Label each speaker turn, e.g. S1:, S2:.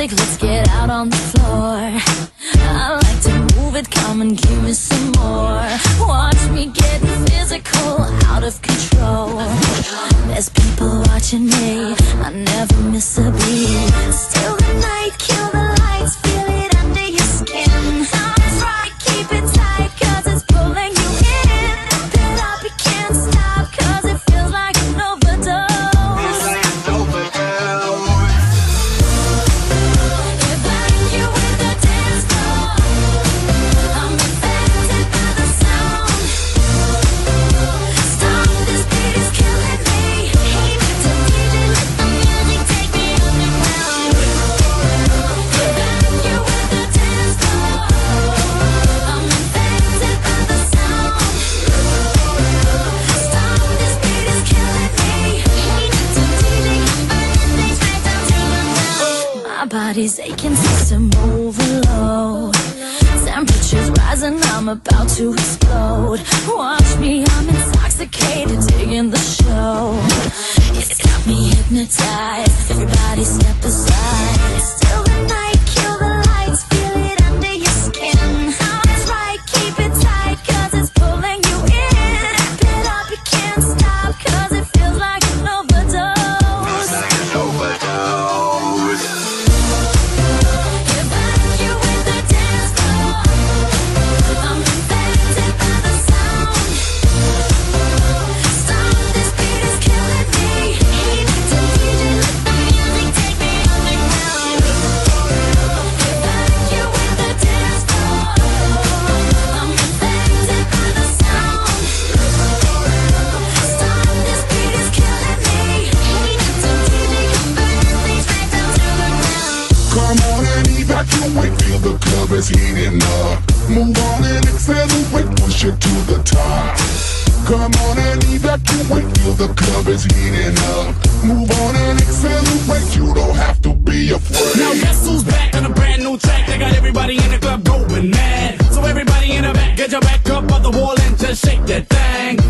S1: Let's get out on the floor. I like to move it, come and give me some more. Watch me getting physical, out of control. There's people watching me, I never miss a beat. Still the night, kill the lights, feel it under your skin. That's right, keep it tight, cause it's pulling you in. Pump it up, you can't stop, cause it feels like an overdose. Body's aching, system overload. Temperature's rising, I'm about to explode. Watch me, I'm intoxicated, digging the show. It's got me hypnotized, everybody step aside. Still the night, kill the lights, feel it under your skin. That's right, keep it tight, cause it's pulling you in. Wrap it up, you can't stop, cause it feels like an overdose. Like an overdose.
S2: Feel the club is heating up. Move on and accelerate, push it to the top. Come on and evacuate, feel the club is heating up. Move on and accelerate, you don't have to be afraid.
S3: Now guess who's back on a brand new track? They got everybody in the club going mad. So everybody in the back, get your back up on the wall and just shake that thing.